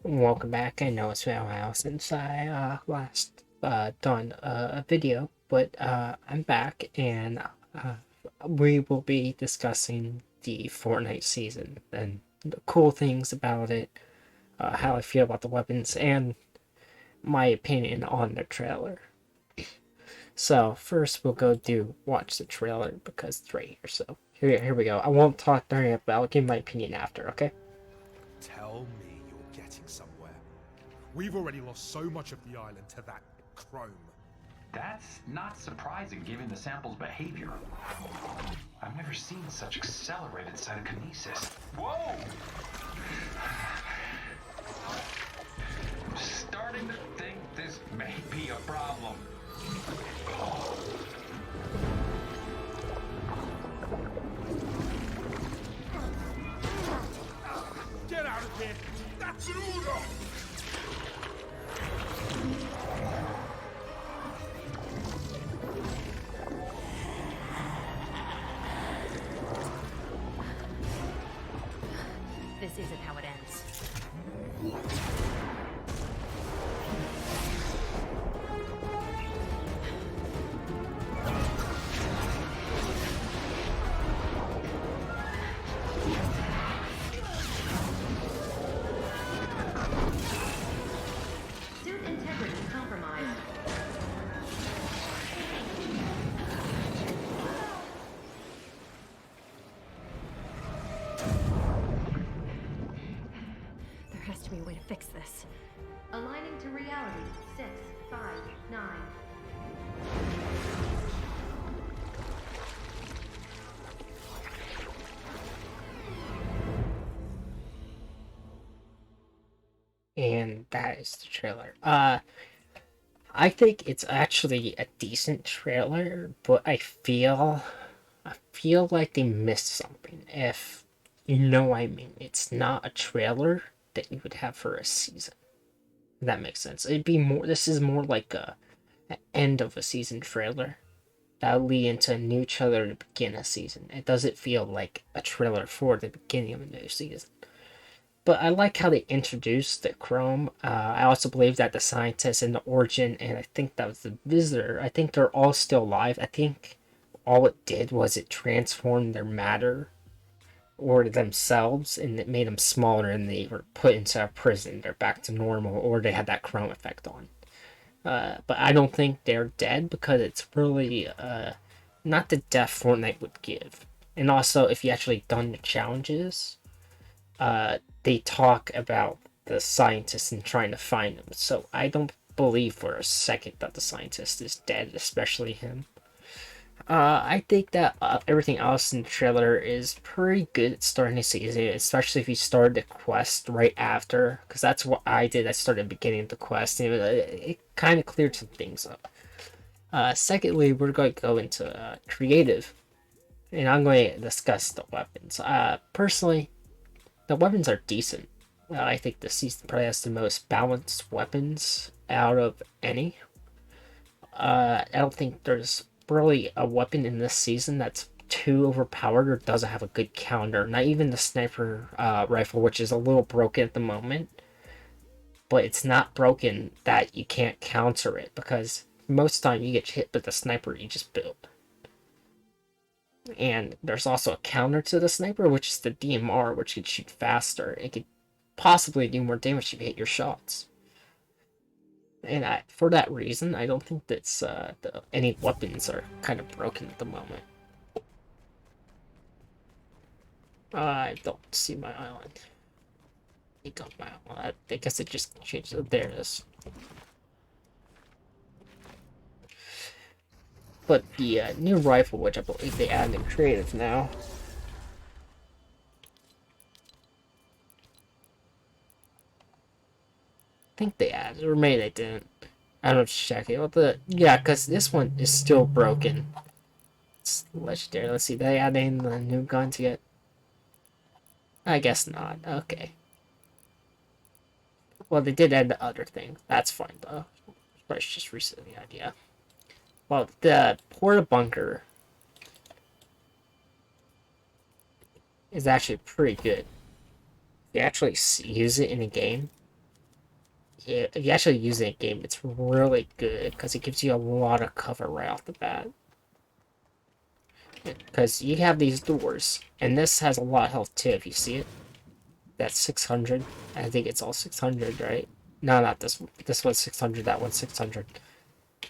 Welcome back. I know it's been a while since I last done a video, but I'm back and uh, we will be discussing the Fortnite season and the cool things about it, how I feel about the weapons, and my opinion on the trailer. So first we'll watch the trailer because it's right here. So here we go. I won't talk during it, but I'll give my opinion after. Okay. Tell me you're getting somewhere. We've already lost so much of the island to that chrome. That's not surprising given the sample's behavior. I've never seen such accelerated cytokinesis. Whoa! I'm starting to think this may be a problem. Get out of here! That's an order! This isn't how it ends. Suit integrity compromised. There has to be a way to fix this. Aligning to reality. 6, 5, 9. And that is the trailer. I think it's actually a decent trailer, but I feel like they missed something. If you know what I mean, it's not a trailer that you would have for a season. If that makes sense. It'd be more. This is more like a end of a season trailer that'll lead into a new trailer to begin a season. It doesn't feel like a trailer for the beginning of a new season. But I like how they introduced the Chrome. I also believe that the scientist and the Origin, and I think that was the Visitor, I think they're all still alive. I think all it did was it transformed their matter or themselves, and it made them smaller, and they were put into a prison. They're back to normal, or they had that Chrome effect on. But I don't think they're dead because it's really not the death Fortnite would give. And also, if you actually done the challenges, they talk about the scientist and trying to find him. So I don't believe for a second that the scientist is dead, especially him. I think that everything else in the trailer is pretty good at starting the season, especially if you started the quest right after, because that's what I did. I started beginning the quest, and it kind of cleared some things up. Secondly, we're going to go into creative, and I'm going to discuss the weapons. Personally, the weapons are decent. I think the season probably has the most balanced weapons out of any. I don't think there's really a weapon in this season that's too overpowered or doesn't have a good counter. Not even the sniper rifle, which is a little broken at the moment, but it's not broken that you can't counter it because most of the time you get hit with the sniper you just build. And there's also a counter to the sniper, which is the DMR, which can shoot faster. It could possibly do more damage if you hit your shots. And for that reason, I don't think that any weapons are kind of broken at the moment. I don't see my island. I got my island. I guess it just changed. There it is. But the new rifle, which I believe they added in creative now, I think they added, or maybe they didn't. I don't know, check it. Yeah, because this one is still broken. It's legendary. Let's see, they add in the new guns yet? I guess not. Okay. Well, they did add the other thing. That's fine though. But it's just recently the idea. Well, the porta bunker is actually pretty good. You actually use it in a game. if you actually use it in a game, it's really good because it gives you a lot of cover right off the bat. Because you have these doors, and this has a lot of health too, if you see it. That's 600. I think it's all 600, right? No, not this one. This one's 600, that one's 600.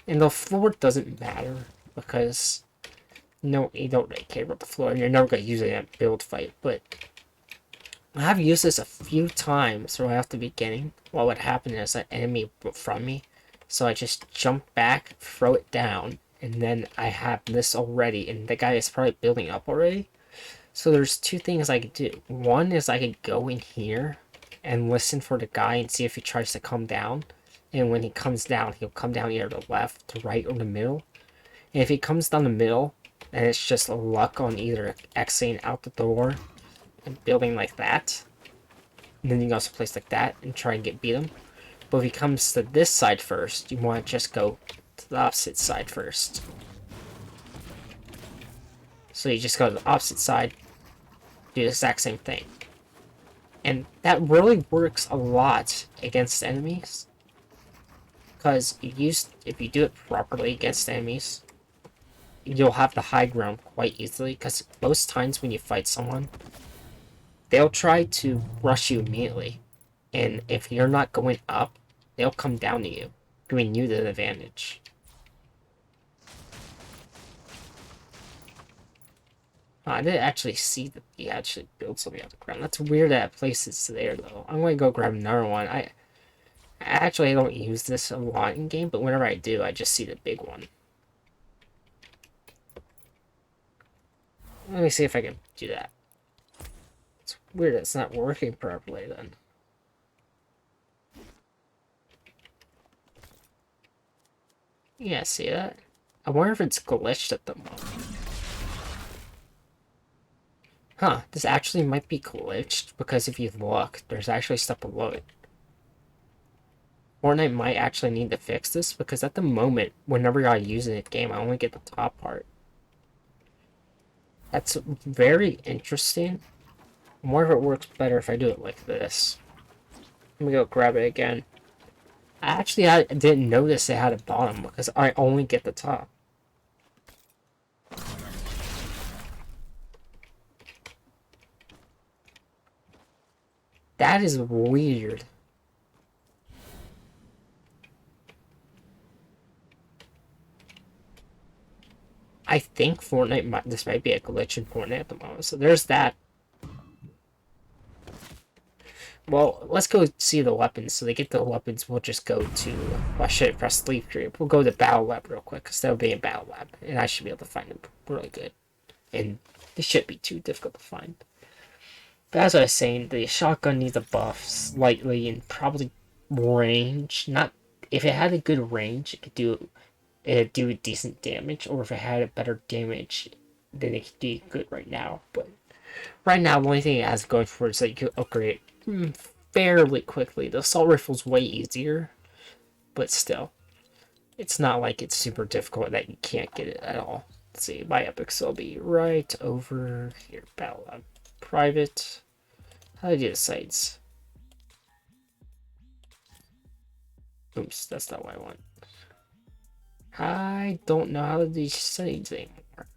And the floor doesn't matter, because no, you don't really care about the floor, and you're never going to use it in a build fight, but I have used this a few times right off the beginning. What would happen is an enemy from me, so I just jump back, throw it down, and then I have this already, and the guy is probably building up already. So there's two things I could do. One is I could go in here and listen for the guy and see if he tries to come down. And when he comes down, he'll come down either the left, the right, or the middle. And if he comes down the middle, then it's just luck on either exiting out the door and building like that. And then you can also place like that and try and beat him. But if he comes to this side first, you want to just go to the opposite side first. So you just go to the opposite side, do the exact same thing. And that really works a lot against enemies. Because if you do it properly against enemies, you'll have the high ground quite easily. Because most times when you fight someone, they'll try to rush you immediately. And if you're not going up, they'll come down to you, giving you the advantage. Oh, I didn't actually see that he actually built something out of the ground. That's weird that place is there, though. I'm going to go grab another one. I actually don't use this a lot in game, but whenever I do, I just see the big one. Let me see if I can do that. It's weird that it's not working properly, then. Yeah, see that? I wonder if it's glitched at the moment. Huh, this actually might be glitched, because if you look, there's actually stuff below it. Fortnite might actually need to fix this, because at the moment, whenever I use it in a game, I only get the top part. That's very interesting. I wonder if it works better if I do it like this. Let me go grab it again. I didn't notice it had a bottom, because I only get the top. That is weird. I think this might be a glitch in Fortnite at the moment. So there's that. Well, let's go see the weapons. So to get the weapons, we'll just go to... Well, I should press Sleep Creep. We'll go to Battle Lab real quick, because that'll be a Battle Lab. And I should be able to find them really good. And this shouldn't be too difficult to find. But as I was saying, the shotgun needs a buff slightly and probably range. Not if it had a good range, it'd do decent damage, or if it had a better damage, then it could do good right now. But right now, the only thing it has going for it is that you can upgrade it fairly quickly. The assault rifle's way easier, but still, it's not like it's super difficult that you can't get it at all. Let's see, my epics will be right over here. Battle Lab. Private. How do I do the sites? Oops, that's not what I want. I don't know how to do settings anymore.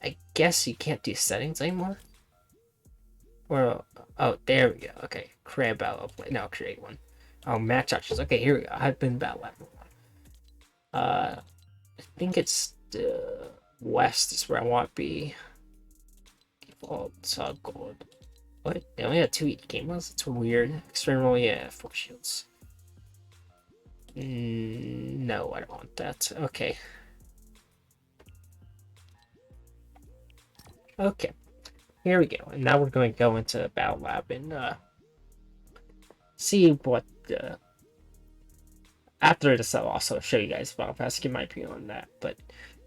I guess you can't do settings anymore? Or, oh, there we go. Okay, create a battle. No, create one. Oh, match options. Okay, here we go. I've been battle lab. I think it's the west is where I want to be. Default gold. What? They only have 2 game modes? It's weird. External, yeah, 4 shields. No, I don't want that. Okay. Okay. Here we go. And now we're going to go into Battle Lab and see what after this, I'll also show you guys Battle Pass, get my opinion on that. But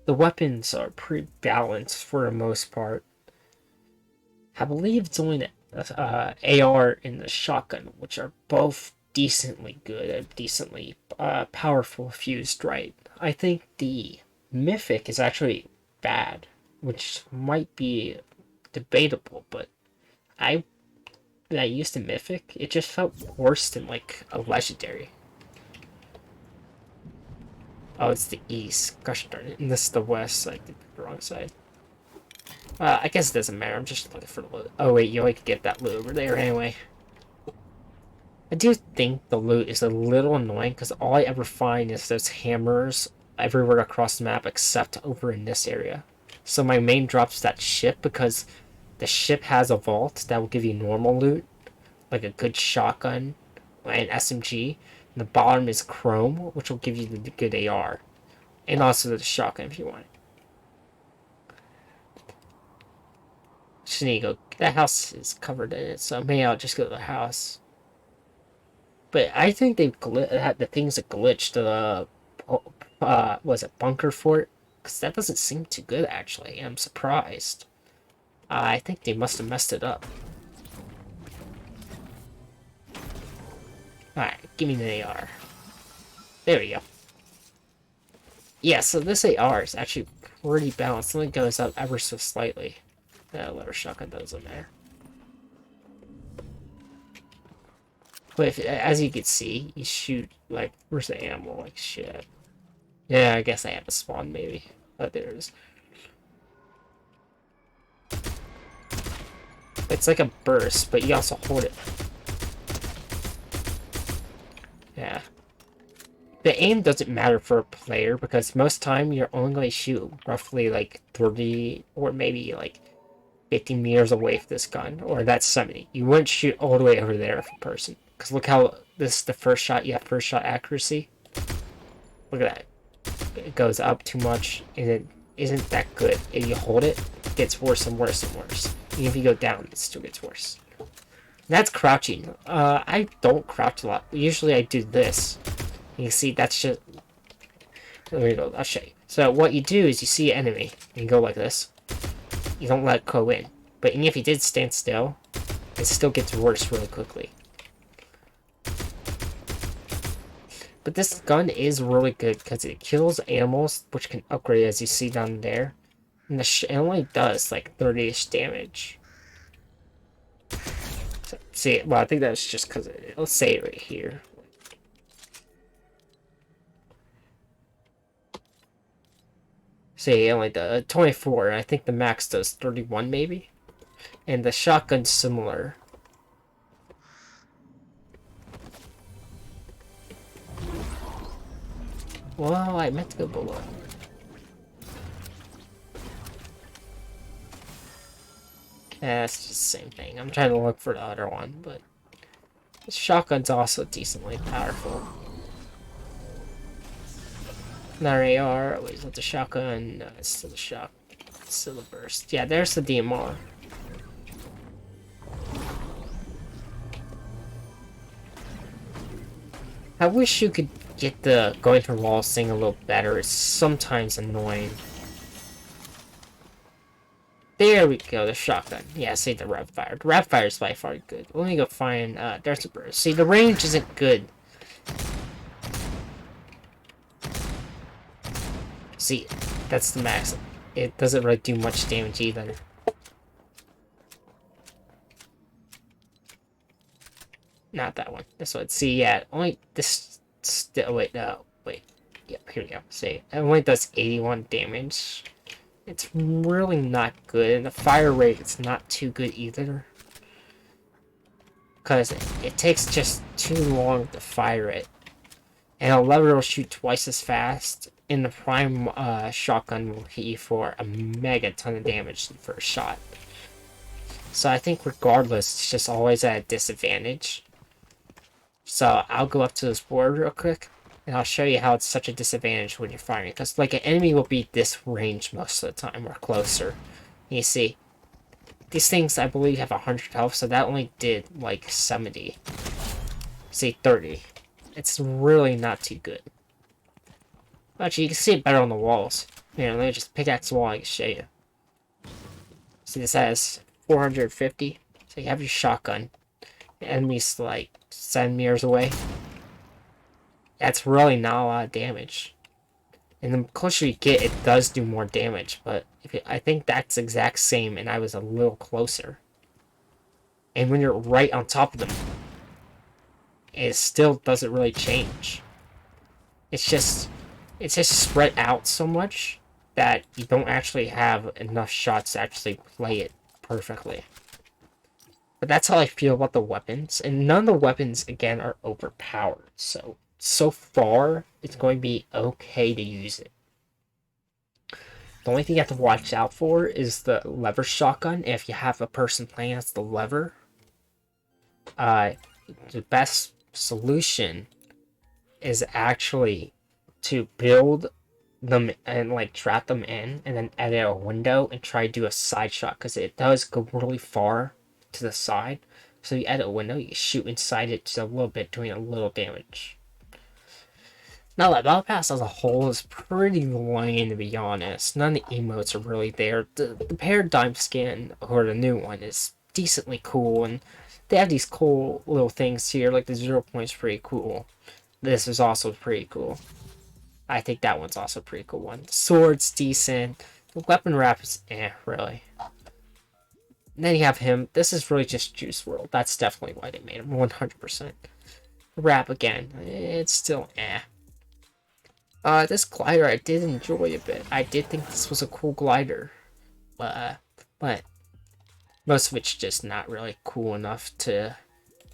the weapons are pretty balanced for the most part. I believe it's only the AR and the shotgun, which are both decently good and decently powerful if used right. I think the Mythic is actually bad, which might be debatable, but I used a mythic, it just felt worse than like a legendary. Oh, it's the east. Gosh darn it. And this is the west, so I did the wrong side. I guess it doesn't matter. I'm just looking for the loot. Oh wait, you only could get that loot over there anyway. I do think the loot is a little annoying because all I ever find is those hammers everywhere across the map except over in this area. So my main drop's that ship because the ship has a vault that will give you normal loot, like a good shotgun and SMG. And the bottom is chrome, which will give you the good AR. And also the shotgun if you want it. Just need to go. That house is covered in it, so maybe I'll just go to the house. But I think they've had the things that glitched the was it bunker fort? Because that doesn't seem too good actually. I'm surprised. I think they must have messed it up. Alright, give me the AR. There we go. Yeah, so this AR is actually pretty balanced. It only goes up ever so slightly. That lever shotgun doesn't matter. But if, as you can see, you shoot, like, where's the ammo? Like, shit. Yeah, I guess I have a spawn, maybe. Oh, there it is. It's like a burst, but you also hold it. Yeah. The aim doesn't matter for a player, because most time you're only going to shoot roughly, like, 30, or maybe, like, 50 meters away from this gun, or that's 70. You wouldn't shoot all the way over there if a person. Because look how this is the first shot, you have first shot accuracy. Look at that. It goes up too much, and it isn't that good. If you hold it, it gets worse and worse and worse. Even if you go down, it still gets worse. That's crouching. I don't crouch a lot. Usually I do this. You can see that's just... There we go, I'll show you. So what you do is you see an enemy, and you go like this. You don't let it go in. But even if you did stand still, it still gets worse really quickly. But this gun is really good because it kills animals, which can upgrade as you see down there. And it only does like 30-ish damage. So, see, well, I think that's just because it'll say it right here. See, only the 24, and I think the max does 31 maybe. And the shotgun's similar. Well, I meant to go below. Yeah, it's just the same thing. I'm trying to look for the other one, but the shotgun's also decently powerful. Another AR. Wait, is that the shotgun? No, it's still the shot. It's still the burst. Yeah, there's the DMR. I wish you could get the going through walls thing a little better. It's sometimes annoying. There we go, the shotgun. Yeah, see the rapid fire. The rapid fire is by far good. Let me go find, there's the burst. See, the range isn't good. See, that's the max. It doesn't really do much damage either. Not that one. This one. See, yeah, only this. Wait, no, wait. Yep, here we go. See, it only does 81 damage. It's really not good, and the fire rate is not too good either. Because it takes just too long to fire it. And a lever will shoot twice as fast, and the prime shotgun will hit you for a mega ton of damage in the first shot. So I think regardless, it's just always at a disadvantage. So I'll go up to this board real quick, and I'll show you how it's such a disadvantage when you're firing. Because like an enemy will be this range most of the time, or closer. And you see, these things I believe have 100 health, so that only did like 70. See, 30. It's really not too good. Actually, you can see it better on the walls. Here, let me just pickaxe the wall, I can show you. See, this has 450. So you have your shotgun. The enemy's like 7 meters away. That's really not a lot of damage. And the closer you get, it does do more damage. But I think that's exact same, and I was a little closer. And when you're right on top of them, it still doesn't really change. It's just spread out so much that you don't actually have enough shots to actually play it perfectly. But that's how I feel about the weapons. And none of the weapons, again, are overpowered. So far, it's going to be okay to use it. The only thing you have to watch out for is the lever shotgun. If you have a person playing as the lever, the best solution is actually to build them and like trap them in and then edit a window and try to do a side shot, because it does go really far to the side. So you edit a window, you shoot inside it just a little bit, doing a little damage. Now that Battle Pass as a whole is pretty lame, to be honest. None of the emotes are really there. The Paradigm skin, or the new one, is decently cool, and they have these cool little things here, like the 0 point's pretty cool. This is also pretty cool. I think that one's also a pretty cool one. The sword's decent. The weapon wrap is really. And then you have him. This is really just Juice WRLD. That's definitely why they made him 100%. The wrap again, it's still This glider I did enjoy a bit. I did think this was a cool glider. But most of it's just not really cool enough to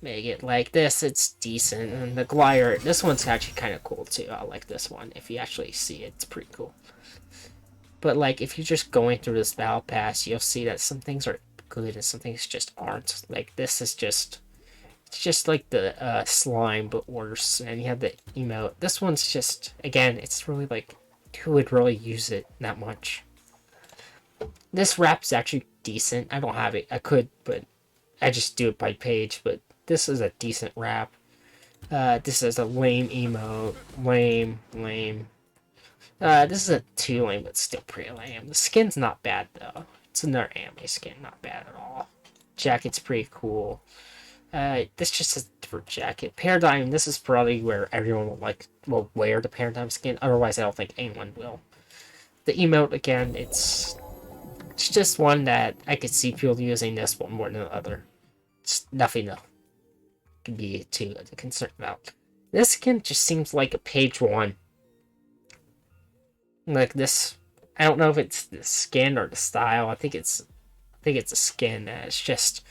make it like this. It's decent. And the glider, this one's actually kind of cool too. I like this one. If you actually see it, it's pretty cool. But like, if you're just going through this battle pass, you'll see that some things are good and some things just aren't. Like, this is just, it's just like the slime, but worse. And you have the emote. This one's just, again, it's really like, who would really use it that much? This wrap's actually decent. I don't have it. I could, but I just do it by page. But this is a decent wrap. This is a lame emote. Lame. This is a too lame, but still pretty lame. The skin's not bad, though. It's another anime skin. Not bad at all. Jacket's pretty cool. This just is a different jacket. Paradigm, this is probably where everyone will wear the Paradigm skin. Otherwise, I don't think anyone will. The emote, again, it's just one that I could see people using this one more than the other. It's nothing to be too concerned about. This skin just seems like a page one. Like this, I don't know if it's the skin or the style. I think it's a skin. It's just,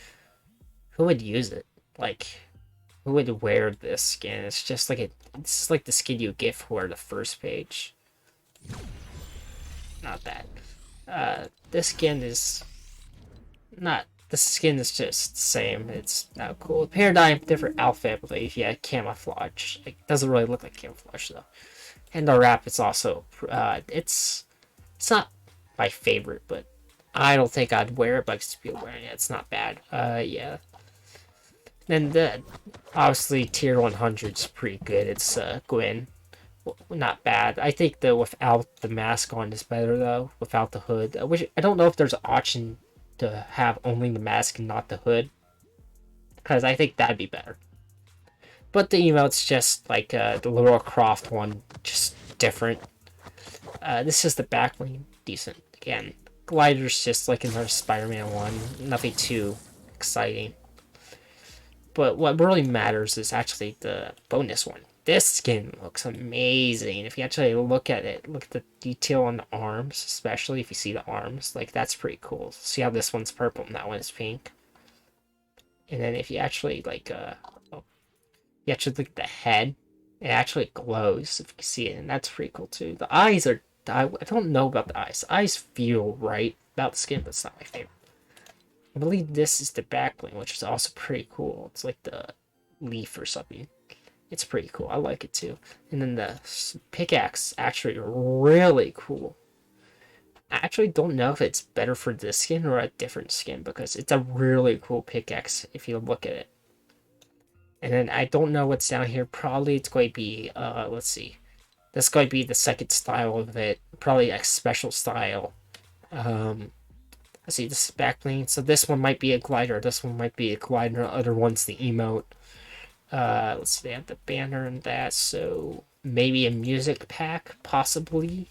who would use it? Like, who would wear this skin? It's just like it's like the skin you get for the first page. Not bad. This skin is not. The skin is just the same. It's not cool. Paradigm, different outfit, but yeah, camouflage. It doesn't really look like camouflage though. And the wrap is also, it's not my favorite, but I don't think I'd wear it, but I could be wearing it. It's not bad. Yeah. Then obviously tier 100 is pretty good. It's Gwen. Not bad. I think the without the mask on is better though. Without the hood, which I don't know if there's an option to have only the mask and not the hood, because I think that'd be better. But the emote's just like the Lara Croft one, just different. This is the back bling, decent. Again, glider's just like another Spider-Man one, nothing too exciting. But what really matters is actually the bonus one. This skin looks amazing. If you actually look at it, look at the detail on the arms, especially if you see the arms, like that's pretty cool. See how this one's purple and that one is pink. And then if you actually like you actually look at the head, it actually glows if you see it, and that's pretty cool too. The eyes are, I don't know about the eyes. The eyes feel right about the skin, but it's not my favorite. I believe this is the back bling, which is also pretty cool. It's like the leaf or something. It's pretty cool. I like it too. And then the pickaxe, actually really cool. I actually don't know if it's better for this skin or a different skin, because it's a really cool pickaxe if you look at it. And then I don't know what's down here. Probably it's going to be, let's see. That's going to be the second style of it. Probably a special style. Let's see, this is back bling. So this one might be a glider. This one might be a glider. The other one's the emote. Let's see, they have the banner and that. So maybe a music pack, possibly.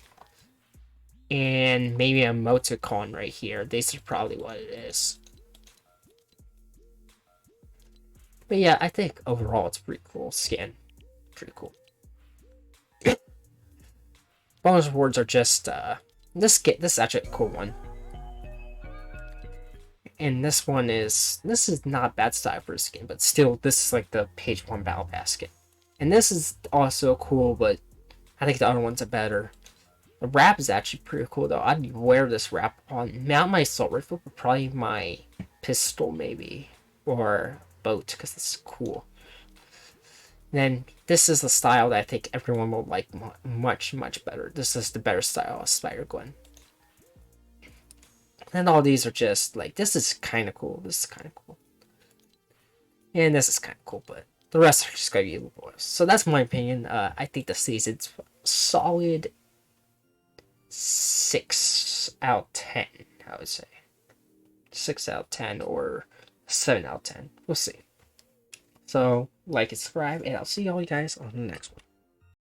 and maybe a emoticon right here. This is probably what it is. But yeah, I think overall it's pretty cool skin. Pretty cool. Bonus rewards are just this is actually a cool one. And this is not bad style for a skin, but still this is like the page 1 battle basket. And this is also cool, but I think the other ones are better. The wrap is actually pretty cool though. I'd wear this wrap on not my assault rifle, but probably my pistol maybe, or boat, because this is cool. Then this is the style that I think everyone will like much better. This is the better style of Spider-Gwen. And all these are just like, this is kind of cool. This is kind of cool. And this is kind of cool, but the rest are just gonna be boys. So that's my opinion. I think the season's solid 6 out of 10. I would say 6 out of 10 or 7 out of 10. We'll see. So like and subscribe, and I'll see all you guys on the next one.